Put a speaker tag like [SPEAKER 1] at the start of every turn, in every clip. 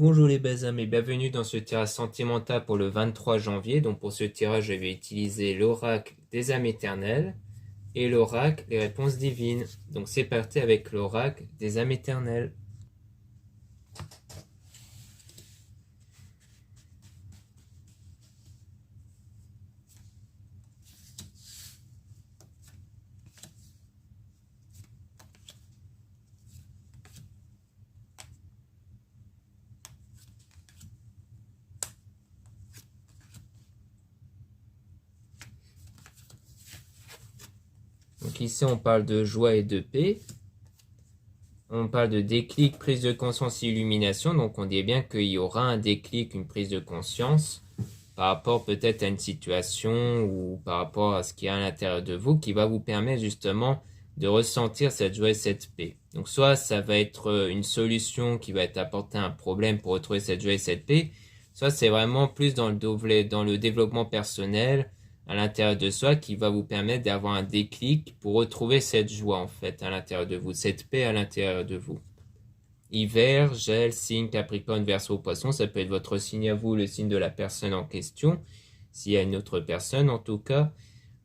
[SPEAKER 1] Bonjour les âmes et bienvenue dans ce tirage sentimental pour le 23 janvier. Donc pour ce tirage, je vais utiliser l'oracle des âmes éternelles et l'oracle des réponses divines. Donc c'est parti avec l'oracle des âmes éternelles. Donc ici on parle de joie et de paix. On parle de déclic, prise de conscience et illumination. Donc on dit bien qu'il y aura un déclic, une prise de conscience par rapport peut-être à une situation ou par rapport à ce qu'il y a à l'intérieur de vous qui va vous permettre justement de ressentir cette joie et cette paix. Donc soit ça va être une solution qui va être apportée à un problème pour retrouver cette joie et cette paix, soit c'est vraiment plus dans le développement personnel à l'intérieur de soi qui va vous permettre d'avoir un déclic pour retrouver cette joie en fait à l'intérieur de vous, cette paix à l'intérieur de vous. Hiver, gel, signe, Capricorne, Verseau, Poisson, ça peut être votre signe à vous, le signe de la personne en question, s'il y a une autre personne en tout cas.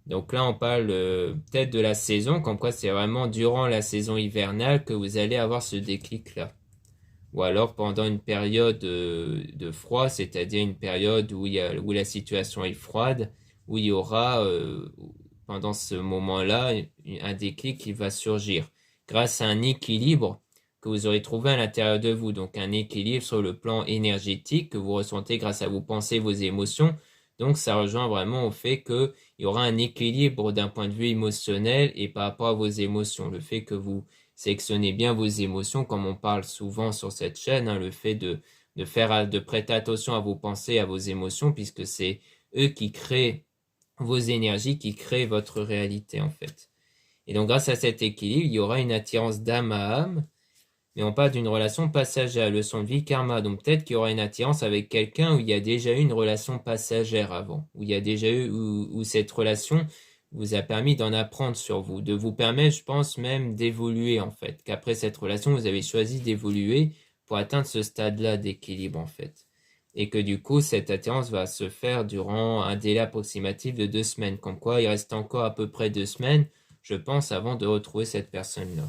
[SPEAKER 1] Donc là, on parle peut-être de la saison, comme quoi c'est vraiment durant la saison hivernale que vous allez avoir ce déclic-là. Ou alors pendant une période de froid, c'est-à-dire une période où la situation est froide, où il y aura pendant ce moment-là un déclic qui va surgir grâce à un équilibre que vous aurez trouvé à l'intérieur de vous. Donc un équilibre sur le plan énergétique que vous ressentez grâce à vos pensées, vos émotions. Donc ça rejoint vraiment au fait qu'il y aura un équilibre d'un point de vue émotionnel et par rapport à vos émotions. Le fait que vous sélectionnez bien vos émotions, comme on parle souvent sur cette chaîne, le fait de prêter attention à vos pensées, à vos émotions, puisque c'est eux qui créent vos énergies, qui créent votre réalité en fait. Et donc grâce à cet équilibre, il y aura une attirance d'âme à âme, mais on parle d'une relation passagère, leçon de vie, karma. Donc peut-être qu'il y aura une attirance avec quelqu'un où il y a déjà eu une relation passagère avant, où il y a déjà eu, où cette relation vous a permis d'en apprendre sur vous, de vous permettre, je pense même, d'évoluer en fait. Qu'après cette relation, vous avez choisi d'évoluer pour atteindre ce stade-là d'équilibre en fait. Et que du coup, cette attirance va se faire durant un délai approximatif de 2 semaines. Comme quoi, il reste encore à peu près 2 semaines, je pense, avant de retrouver cette personne-là.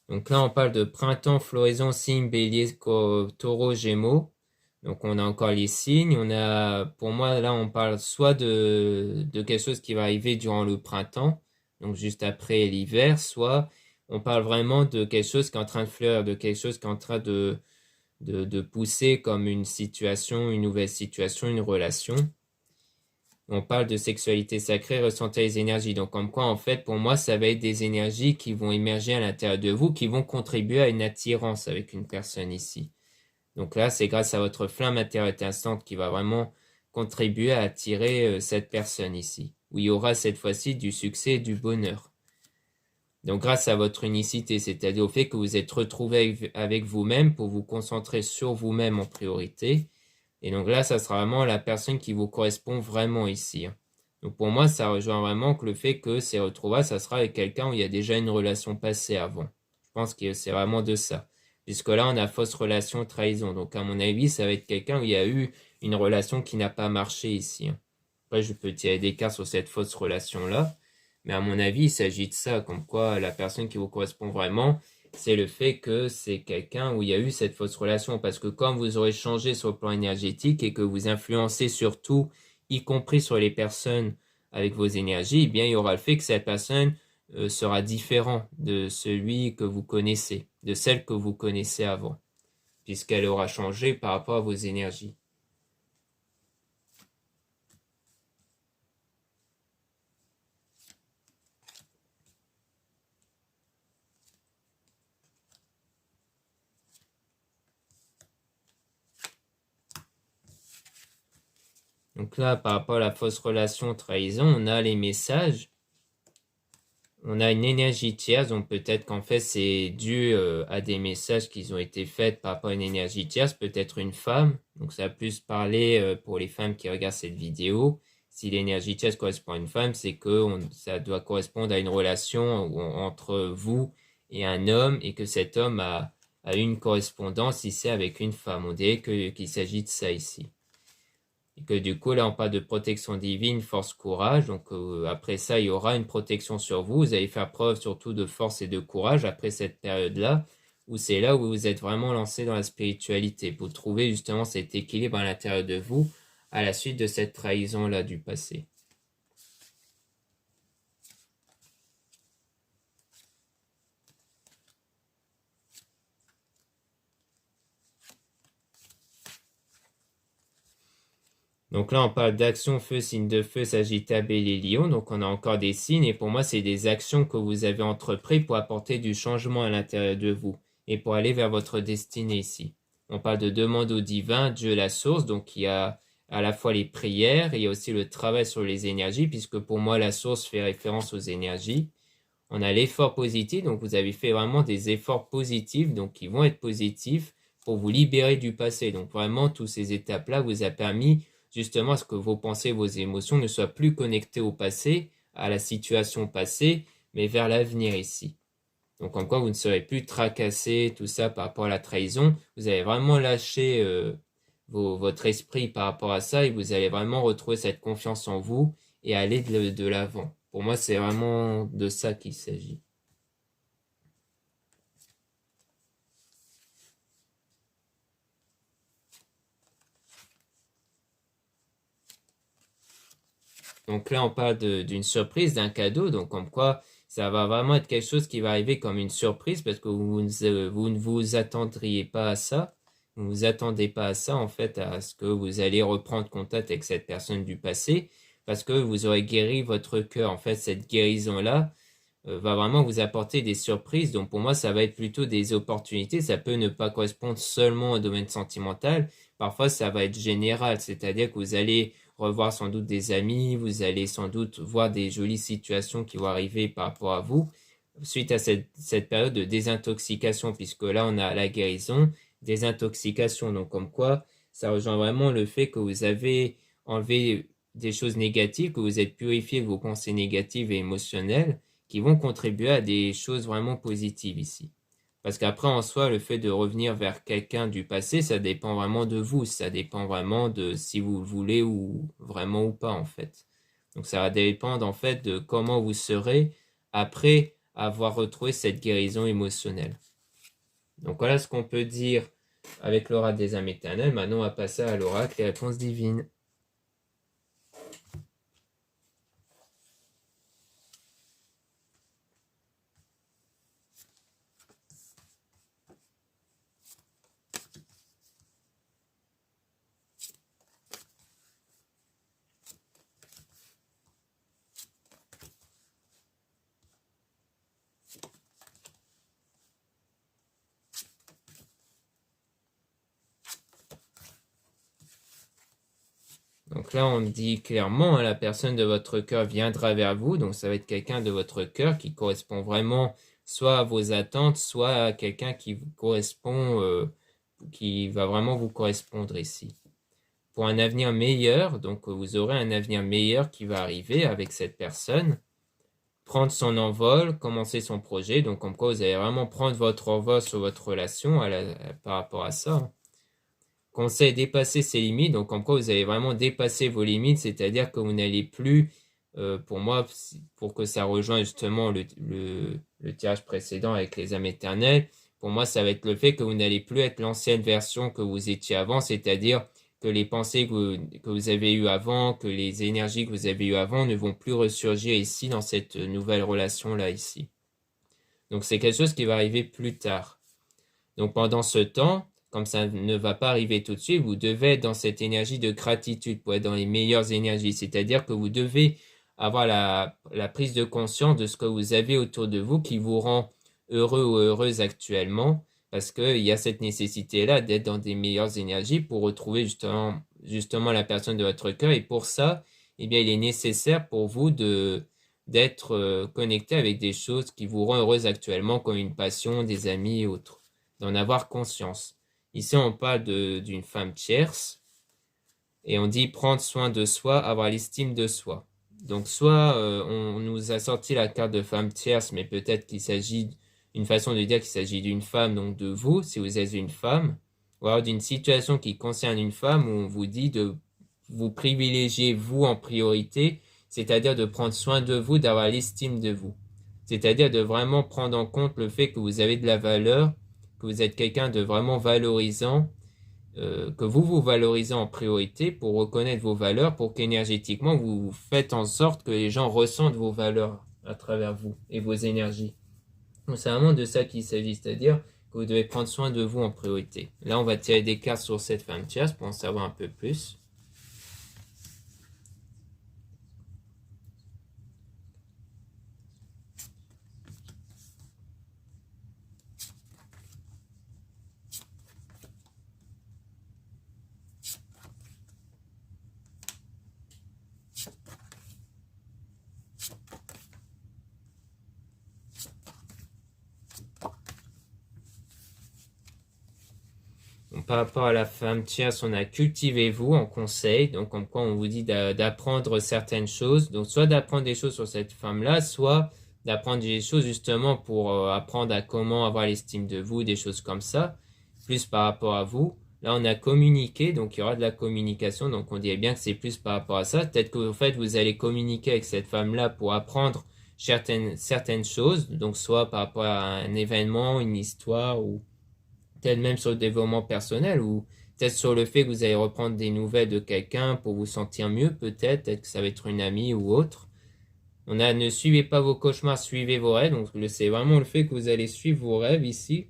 [SPEAKER 1] Donc là, on parle de printemps, floraison, signe, bélier, taureau, gémeaux. Donc on a encore les signes. On a, pour moi, là, on parle soit de quelque chose qui va arriver durant le printemps, donc juste après l'hiver, soit on parle vraiment de quelque chose qui est en train de fleurir, de quelque chose qui est en train de pousser comme une situation, une nouvelle situation, une relation. On parle de sexualité sacrée, ressentir les énergies. Donc, comme quoi, en fait, pour moi, ça va être des énergies qui vont émerger à l'intérieur de vous, qui vont contribuer à une attirance avec une personne ici. Donc là, c'est grâce à votre flamme intérieure étincelante qui va vraiment contribuer à attirer cette personne ici, où il y aura cette fois-ci du succès et du bonheur. Donc, grâce à votre unicité, c'est-à-dire au fait que vous êtes retrouvé avec vous-même pour vous concentrer sur vous-même en priorité. Et donc là, ça sera vraiment la personne qui vous correspond vraiment ici. Donc pour moi, ça rejoint vraiment que le fait que ces retrouvailles, ça sera avec quelqu'un où il y a déjà une relation passée avant. Je pense que c'est vraiment de ça. Puisque là, on a fausse relation, trahison. Donc à mon avis, ça va être quelqu'un où il y a eu une relation qui n'a pas marché ici. Après, je peux tirer des cartes sur cette fausse relation-là. Mais à mon avis, il s'agit de ça, comme quoi la personne qui vous correspond vraiment, c'est le fait que c'est quelqu'un où il y a eu cette fausse relation. Parce que comme vous aurez changé sur le plan énergétique et que vous influencez surtout, y compris sur les personnes avec vos énergies, eh bien, il y aura le fait que cette personne sera différent de celui que vous connaissez, de celle que vous connaissez avant, puisqu'elle aura changé par rapport à vos énergies. Donc là, par rapport à la fausse relation trahison, on a les messages. On a une énergie tierce, donc peut-être qu'en fait c'est dû à des messages qui ont été faits par rapport à une énergie tierce, peut-être une femme. Donc ça a plus parlé pour les femmes qui regardent cette vidéo. Si l'énergie tierce correspond à une femme, c'est que ça doit correspondre à une relation entre vous et un homme et que cet homme a une correspondance ici avec une femme. On dirait qu'il s'agit de ça ici. Et que du coup, là, on parle de protection divine, force, courage. Donc après ça, il y aura une protection sur vous. Vous allez faire preuve surtout de force et de courage après cette période-là, où c'est là où vous êtes vraiment lancé dans la spiritualité, pour trouver justement cet équilibre à l'intérieur de vous à la suite de cette trahison-là du passé. Donc là, on parle d'action feu, signe de feu, Sagittaire, Bélier, Lion. Donc on a encore des signes et pour moi, c'est des actions que vous avez entreprises pour apporter du changement à l'intérieur de vous et pour aller vers votre destinée ici. On parle de demande au divin, Dieu la source. Donc il y a à la fois les prières et il y a aussi le travail sur les énergies puisque pour moi, la source fait référence aux énergies. On a l'effort positif. Donc vous avez fait vraiment des efforts positifs donc qui vont être positifs pour vous libérer du passé. Donc vraiment, toutes ces étapes-là vous a permis justement à ce que vos pensées, vos émotions ne soient plus connectées au passé, à la situation passée, mais vers l'avenir ici. Donc en quoi vous ne serez plus tracassé, tout ça par rapport à la trahison. Vous allez vraiment lâcher votre esprit par rapport à ça et vous allez vraiment retrouver cette confiance en vous et aller de l'avant. Pour moi, c'est vraiment de ça qu'il s'agit. Donc là, on parle d'une surprise, d'un cadeau, donc comme quoi ça va vraiment être quelque chose qui va arriver comme une surprise parce que vous ne vous attendriez pas à ça. Vous ne vous attendez pas à ça, en fait, à ce que vous allez reprendre contact avec cette personne du passé parce que vous aurez guéri votre cœur. En fait, cette guérison-là va vraiment vous apporter des surprises. Donc pour moi, ça va être plutôt des opportunités. Ça peut ne pas correspondre seulement au domaine sentimental. Parfois, ça va être général, c'est-à-dire que vous allez revoir sans doute des amis, vous allez sans doute voir des jolies situations qui vont arriver par rapport à vous suite à cette période de désintoxication, puisque là, on a la guérison, désintoxication. Donc comme quoi, ça rejoint vraiment le fait que vous avez enlevé des choses négatives, que vous êtes purifié de vos pensées négatives et émotionnelles qui vont contribuer à des choses vraiment positives ici. Parce qu'après, en soi, le fait de revenir vers quelqu'un du passé, ça dépend vraiment de vous. Ça dépend vraiment de si vous le voulez ou vraiment ou pas, en fait. Donc, ça va dépendre, en fait, de comment vous serez après avoir retrouvé cette guérison émotionnelle. Donc, voilà ce qu'on peut dire avec l'oracle des âmes éternelles. Maintenant, on va passer à l'oracle des réponses divines. Donc là, on dit clairement, la personne de votre cœur viendra vers vous. Donc ça va être quelqu'un de votre cœur qui correspond vraiment soit à vos attentes, soit à quelqu'un qui vous correspond, qui va vraiment vous correspondre ici. Pour un avenir meilleur, donc vous aurez un avenir meilleur qui va arriver avec cette personne. Prendre son envol, commencer son projet. Donc comme quoi vous allez vraiment prendre votre envol sur votre relation par rapport à ça. Conseil, dépasser ses limites. Donc, comme quoi vous allez vraiment dépasser vos limites, c'est-à-dire que vous n'allez plus, pour moi, pour que ça rejoigne justement le tirage précédent avec les âmes éternelles, pour moi, ça va être le fait que vous n'allez plus être l'ancienne version que vous étiez avant, c'est-à-dire que les pensées que vous avez eues avant, que les énergies que vous avez eues avant ne vont plus ressurgir ici dans cette nouvelle relation-là ici. Donc, c'est quelque chose qui va arriver plus tard. Donc, pendant ce temps, comme ça ne va pas arriver tout de suite, vous devez être dans cette énergie de gratitude pour être dans les meilleures énergies. C'est-à-dire que vous devez avoir la prise de conscience de ce que vous avez autour de vous qui vous rend heureux ou heureuse actuellement. Parce qu'il y a cette nécessité-là d'être dans des meilleures énergies pour retrouver justement justement la personne de votre cœur. Et pour ça, eh bien, il est nécessaire pour vous d'être connecté avec des choses qui vous rendent heureuse actuellement, comme une passion, des amis et autres. D'en avoir conscience. Ici, on parle d'une femme tierce et on dit prendre soin de soi, avoir l'estime de soi. Donc, soit on nous a sorti la carte de femme tierce, mais peut-être qu'il s'agit d'une façon de dire qu'il s'agit d'une femme, donc de vous, si vous êtes une femme, ou alors d'une situation qui concerne une femme où on vous dit de vous privilégier vous en priorité, c'est-à-dire de prendre soin de vous, d'avoir l'estime de vous. C'est-à-dire de vraiment prendre en compte le fait que vous avez de la valeur, que vous êtes quelqu'un de vraiment valorisant, que vous vous valorisez en priorité pour reconnaître vos valeurs, pour qu'énergétiquement vous faites en sorte que les gens ressentent vos valeurs à travers vous et vos énergies. Donc c'est vraiment de ça qu'il s'agit, c'est-à-dire que vous devez prendre soin de vous en priorité. Là, on va tirer des cartes sur cette femme tierce pour en savoir un peu plus. Donc, par rapport à la femme tierce, on a cultivez-vous en conseil, donc comme quoi on vous dit d'apprendre certaines choses, donc soit d'apprendre des choses sur cette femme-là, soit d'apprendre des choses justement pour apprendre à comment avoir l'estime de vous, des choses comme ça, plus par rapport à vous. Là, on a communiqué, donc il y aura de la communication, donc on dirait bien que c'est plus par rapport à ça. Peut-être que en fait, vous allez communiquer avec cette femme-là pour apprendre certaines choses, donc soit par rapport à un événement, une histoire ou peut-être même sur le développement personnel ou peut-être sur le fait que vous allez reprendre des nouvelles de quelqu'un pour vous sentir mieux, peut-être que ça va être une amie ou autre. On a ne suivez pas vos cauchemars, suivez vos rêves. Donc c'est vraiment le fait que vous allez suivre vos rêves ici.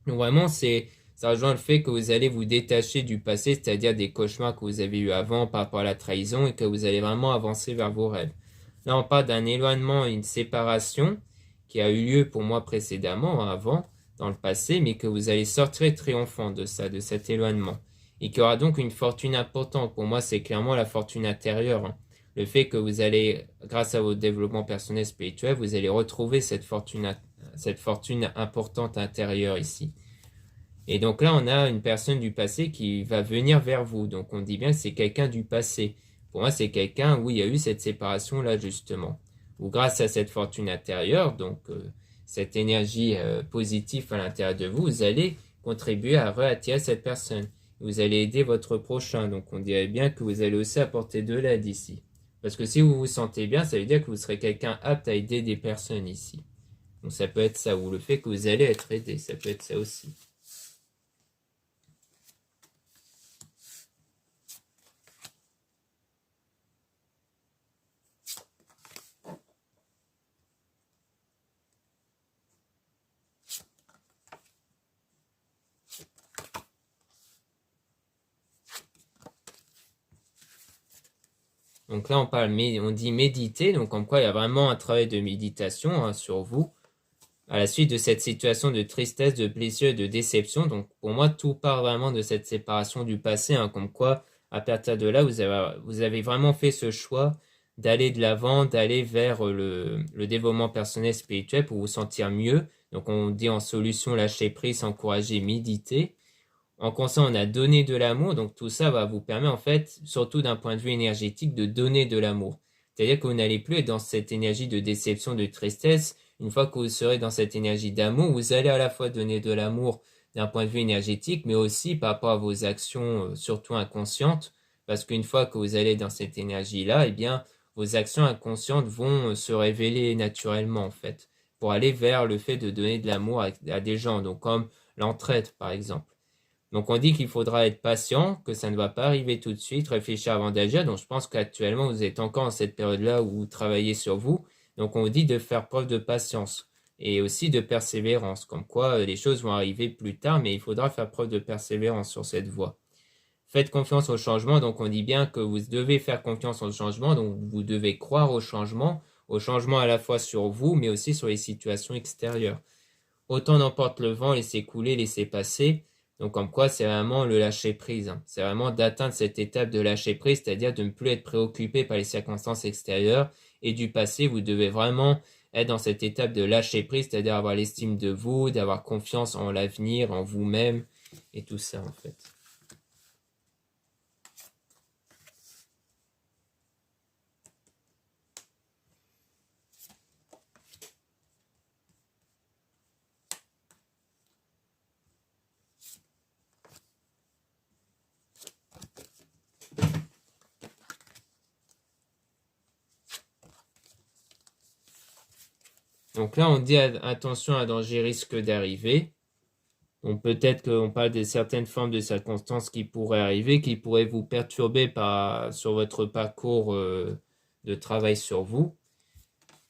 [SPEAKER 1] Donc vraiment ça rejoint le fait que vous allez vous détacher du passé, c'est-à-dire des cauchemars que vous avez eu avant par rapport à la trahison et que vous allez vraiment avancer vers vos rêves. Là on parle d'un éloignement, une séparation qui a eu lieu pour moi précédemment, avant, dans le passé, mais que vous allez sortir triomphant de ça, de cet éloignement. Et qu'il y aura donc une fortune importante. Pour moi, c'est clairement la fortune intérieure, hein. Le fait que vous allez, grâce à votre développement personnel spirituel, vous allez retrouver cette fortune importante intérieure ici. Et donc là, on a une personne du passé qui va venir vers vous. Donc on dit bien que c'est quelqu'un du passé. Pour moi, c'est quelqu'un où il y a eu cette séparation-là, justement. Ou grâce à cette fortune intérieure, donc cette énergie positive à l'intérieur de vous, vous allez contribuer à réattirer cette personne. Vous allez aider votre prochain. Donc on dirait bien que vous allez aussi apporter de l'aide ici. Parce que si vous vous sentez bien, ça veut dire que vous serez quelqu'un apte à aider des personnes ici. Donc ça peut être ça, ou le fait que vous allez être aidé, ça peut être ça aussi. Donc là, on dit méditer, donc comme quoi il y a vraiment un travail de méditation, hein, sur vous, à la suite de cette situation de tristesse, de blessure et de déception. Donc pour moi, tout part vraiment de cette séparation du passé, hein, comme quoi, à partir de là, vous avez vraiment fait ce choix d'aller de l'avant, d'aller vers le développement personnel spirituel pour vous sentir mieux. Donc on dit en solution, lâcher prise, s'encourager, méditer. En conscience, on a donné de l'amour, donc tout ça va vous permettre en fait, surtout d'un point de vue énergétique, de donner de l'amour. C'est-à-dire que vous n'allez plus être dans cette énergie de déception, de tristesse. Une fois que vous serez dans cette énergie d'amour, vous allez à la fois donner de l'amour d'un point de vue énergétique, mais aussi par rapport à vos actions, surtout inconscientes, parce qu'une fois que vous allez dans cette énergie-là, eh bien, vos actions inconscientes vont se révéler naturellement en fait, pour aller vers le fait de donner de l'amour à des gens, donc comme l'entraide par exemple. Donc on dit qu'il faudra être patient, que ça ne va pas arriver tout de suite, réfléchir avant d'agir. Donc je pense qu'actuellement vous êtes encore en cette période-là où vous travaillez sur vous. Donc on vous dit de faire preuve de patience et aussi de persévérance, comme quoi les choses vont arriver plus tard, mais il faudra faire preuve de persévérance sur cette voie. Faites confiance au changement, donc on dit bien que vous devez faire confiance au changement, donc vous devez croire au changement à la fois sur vous, mais aussi sur les situations extérieures. Autant n'emporte le vent, laissez couler, laissez passer. Donc comme quoi c'est vraiment le lâcher prise, hein. C'est vraiment d'atteindre cette étape de lâcher prise, c'est-à-dire de ne plus être préoccupé par les circonstances extérieures et du passé. Vous devez vraiment être dans cette étape de lâcher prise, c'est-à-dire avoir l'estime de vous, d'avoir confiance en l'avenir, en vous-même et tout ça en fait. Donc là, on dit attention, un danger risque d'arriver. Donc peut-être qu'on parle de certaines formes de circonstances qui pourraient arriver, qui pourraient vous perturber sur votre parcours de travail sur vous.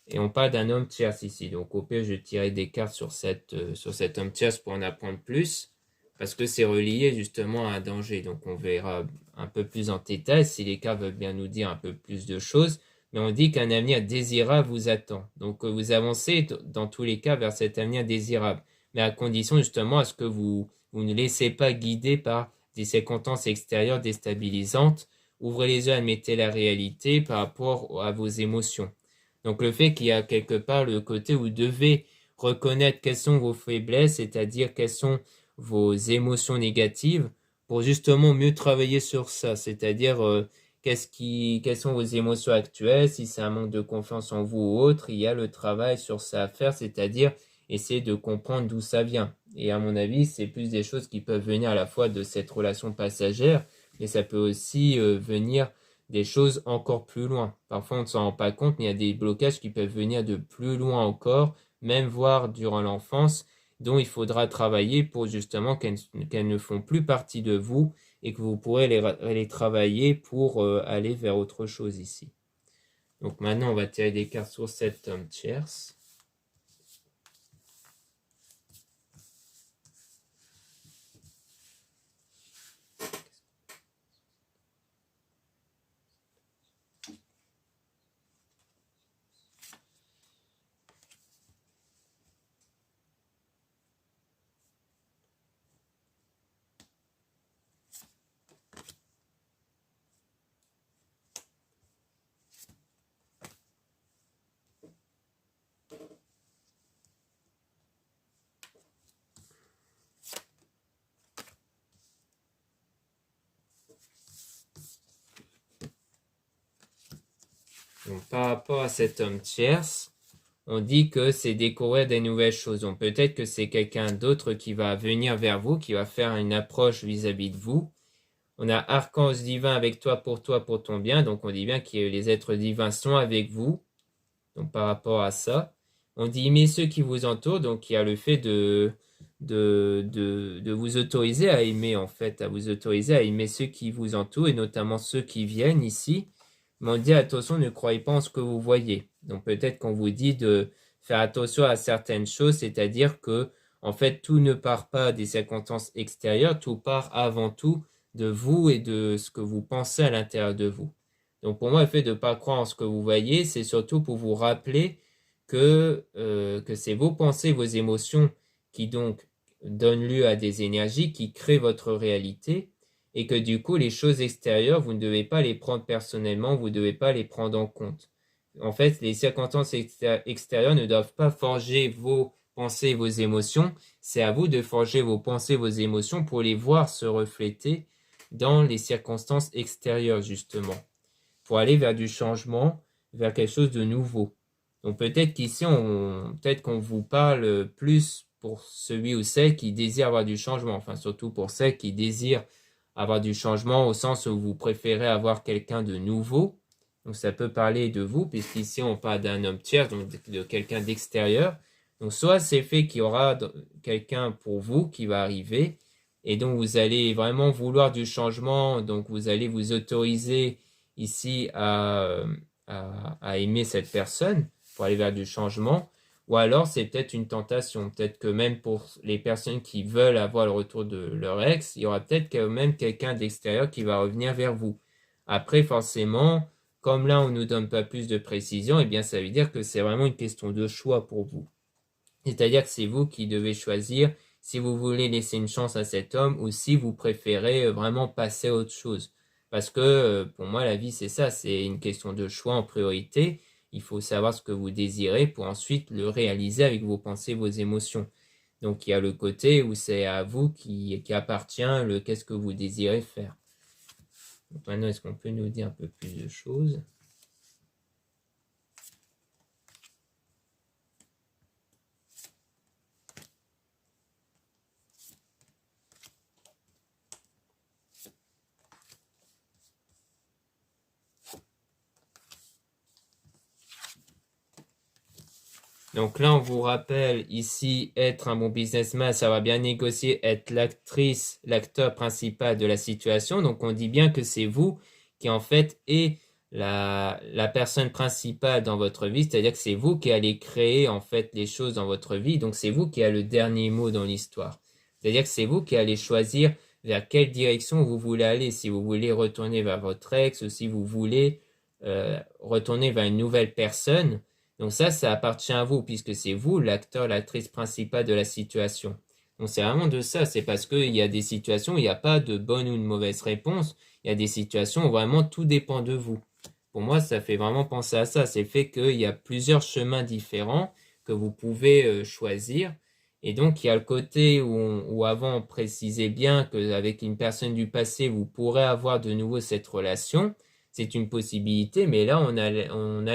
[SPEAKER 1] Et on parle d'un homme tierce ici. Donc au pire, je tirerai des cartes sur cet homme tierce pour en apprendre plus, parce que c'est relié justement à un danger. Donc on verra un peu plus en détail si les cartes veulent bien nous dire un peu plus de choses. Mais on dit qu'un avenir désirable vous attend. Donc vous avancez dans tous les cas vers cet avenir désirable. Mais à condition justement à ce que vous ne laissez pas guider par des circonstances extérieures déstabilisantes. Ouvrez les yeux, admettez la réalité par rapport à vos émotions. Donc le fait qu'il y a quelque part le côté où vous devez reconnaître quelles sont vos faiblesses, c'est-à-dire quelles sont vos émotions négatives, pour justement mieux travailler sur ça, c'est-à-dire quelles sont vos émotions actuelles, si c'est un manque de confiance en vous ou autre, il y a le travail sur ça à faire, c'est-à-dire essayer de comprendre d'où ça vient. Et à mon avis, c'est plus des choses qui peuvent venir à la fois de cette relation passagère, mais ça peut aussi venir des choses encore plus loin. Parfois, on ne s'en rend pas compte, mais il y a des blocages qui peuvent venir de plus loin encore, même voire durant l'enfance, dont il faudra travailler pour justement qu'elles ne font plus partie de vous et que vous pourrez les travailler pour aller vers autre chose ici. Donc maintenant, on va tirer des cartes sur cette homme tierce. Donc, par rapport à cet homme tierce, on dit que c'est découvrir des nouvelles choses. Donc peut-être que c'est quelqu'un d'autre qui va venir vers vous, qui va faire une approche vis-à-vis de vous. On a archange divin avec toi, pour ton bien. Donc on dit bien que les êtres divins sont avec vous. Donc par rapport à ça, on dit aimer ceux qui vous entourent. Donc il y a le fait de vous autoriser à aimer en fait, à vous autoriser à aimer ceux qui vous entourent et notamment ceux qui viennent ici. Mais on dit attention, ne croyez pas en ce que vous voyez. Donc peut-être qu'on vous dit de faire attention à certaines choses, c'est-à-dire que en fait tout ne part pas des circonstances extérieures, tout part avant tout de vous et de ce que vous pensez à l'intérieur de vous. Donc pour moi, le fait de ne pas croire en ce que vous voyez, c'est surtout pour vous rappeler que c'est vos pensées, vos émotions qui donc donnent lieu à des énergies qui créent votre réalité et que du coup, les choses extérieures, vous ne devez pas les prendre personnellement, vous ne devez pas les prendre en compte. En fait, les circonstances extérieures ne doivent pas forger vos pensées et vos émotions. C'est à vous de forger vos pensées, vos émotions pour les voir se refléter dans les circonstances extérieures, justement, pour aller vers du changement, vers quelque chose de nouveau. Donc peut-être qu'ici, peut-être qu'on vous parle plus pour celui ou celle qui désire avoir du changement, enfin surtout pour celle qui désire avoir du changement au sens où vous préférez avoir quelqu'un de nouveau. Donc ça peut parler de vous, puisqu'ici on parle d'un homme tiers, donc de quelqu'un d'extérieur. Donc soit c'est fait qu'il y aura quelqu'un pour vous qui va arriver, et donc vous allez vraiment vouloir du changement, donc vous allez vous autoriser ici à aimer cette personne pour aller vers du changement. Ou alors c'est peut-être une tentation, peut-être que même pour les personnes qui veulent avoir le retour de leur ex, il y aura peut-être quand même quelqu'un d'extérieur qui va revenir vers vous. Après forcément, comme là on ne nous donne pas plus de précision, eh bien ça veut dire que c'est vraiment une question de choix pour vous. C'est-à-dire que c'est vous qui devez choisir si vous voulez laisser une chance à cet homme ou si vous préférez vraiment passer à autre chose. Parce que pour moi, la vie, c'est ça, c'est une question de choix en priorité. Il faut savoir ce que vous désirez pour ensuite le réaliser avec vos pensées, vos émotions. Donc il y a le côté où c'est à vous qui appartient le qu'est-ce que vous désirez faire. Donc, maintenant, est-ce qu'on peut nous dire un peu plus de choses? Donc là, on vous rappelle ici, être un bon businessman, ça va bien négocier, être l'actrice, l'acteur principal de la situation. Donc on dit bien que c'est vous qui en fait est la personne principale dans votre vie, c'est-à-dire que c'est vous qui allez créer en fait les choses dans votre vie. Donc c'est vous qui avez le dernier mot dans l'histoire. C'est-à-dire que c'est vous qui allez choisir vers quelle direction vous voulez aller. Si vous voulez retourner vers votre ex ou si vous voulez retourner vers une nouvelle personne. Donc ça appartient à vous, puisque c'est vous l'acteur, l'actrice principale de la situation. Donc c'est vraiment de ça, c'est parce qu'il y a des situations où il n'y a pas de bonne ou de mauvaise réponse, il y a des situations où vraiment tout dépend de vous. Pour moi, ça fait vraiment penser à ça, c'est le fait qu'il y a plusieurs chemins différents que vous pouvez choisir. Et donc il y a le côté où avant on précisait bien qu'avec une personne du passé, vous pourrez avoir de nouveau cette relation. C'est une possibilité, mais là, on a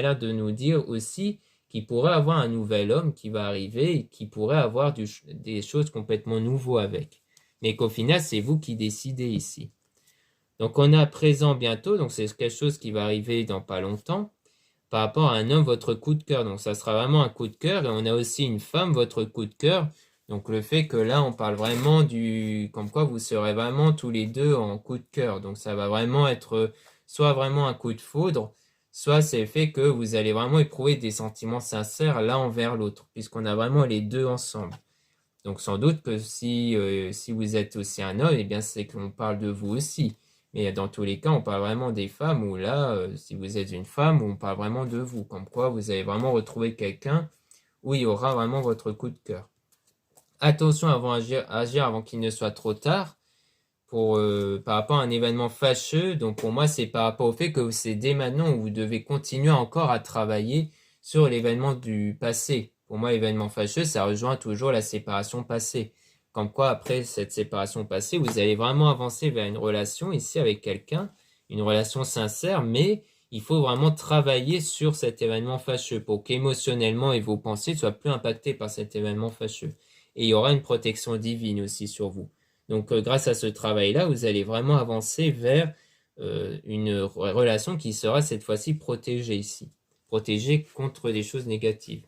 [SPEAKER 1] l'air de nous dire aussi qu'il pourrait avoir un nouvel homme qui va arriver et qui pourrait avoir des choses complètement nouvelles avec. Mais qu'au final, c'est vous qui décidez ici. Donc, on a présent bientôt, donc c'est quelque chose qui va arriver dans pas longtemps. Par rapport à un homme, votre coup de cœur. Donc, ça sera vraiment un coup de cœur. Et on a aussi une femme, votre coup de cœur. Donc, le fait que là, on parle vraiment comme quoi vous serez vraiment tous les deux en coup de cœur. Donc, ça va vraiment être soit vraiment un coup de foudre, soit c'est le fait que vous allez vraiment éprouver des sentiments sincères l'un envers l'autre, puisqu'on a vraiment les deux ensemble. Donc sans doute que si vous êtes aussi un homme, eh bien c'est qu'on parle de vous aussi. Mais dans tous les cas, on parle vraiment des femmes, ou là, si vous êtes une femme, on parle vraiment de vous, comme quoi vous allez vraiment retrouver quelqu'un où il y aura vraiment votre coup de cœur. Attention avant agir avant qu'il ne soit trop tard, par rapport à un événement fâcheux. Donc pour moi, c'est par rapport au fait que c'est dès maintenant où vous devez continuer encore à travailler sur l'événement du passé. Pour moi, l'événement fâcheux, ça rejoint toujours la séparation passée. Comme quoi, après cette séparation passée, vous allez vraiment avancer vers une relation ici avec quelqu'un, une relation sincère, mais il faut vraiment travailler sur cet événement fâcheux pour qu'émotionnellement et vos pensées soient plus impactées par cet événement fâcheux. Et il y aura une protection divine aussi sur vous. Donc, grâce à ce travail-là, vous allez vraiment avancer vers une relation qui sera cette fois-ci protégée ici. Protégée contre des choses négatives.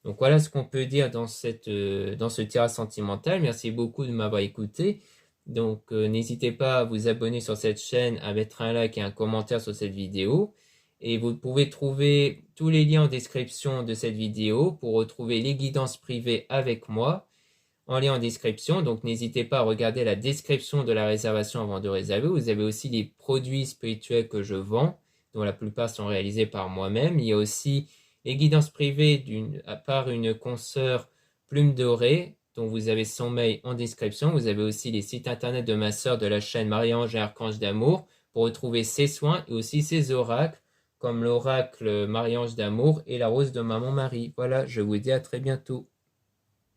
[SPEAKER 1] Donc, voilà ce qu'on peut dire dans ce tirage sentimental. Merci beaucoup de m'avoir écouté. Donc, n'hésitez pas à vous abonner sur cette chaîne, à mettre un like et un commentaire sur cette vidéo. Et vous pouvez trouver tous les liens en description de cette vidéo pour retrouver les guidances privées avec moi en lien en description. Donc n'hésitez pas à regarder la description de la réservation avant de réserver. Vous avez aussi les produits spirituels que je vends, dont la plupart sont réalisés par moi-même. Il y a aussi les guidances privées par une consoeur Plume Dorée, dont vous avez son mail en description. Vous avez aussi les sites internet de ma sœur de la chaîne Marie-Ange et Archange d'amour pour retrouver ses soins et aussi ses oracles, comme l'oracle Marie-Ange d'amour et la rose de Maman Marie. Voilà, je vous dis à très bientôt.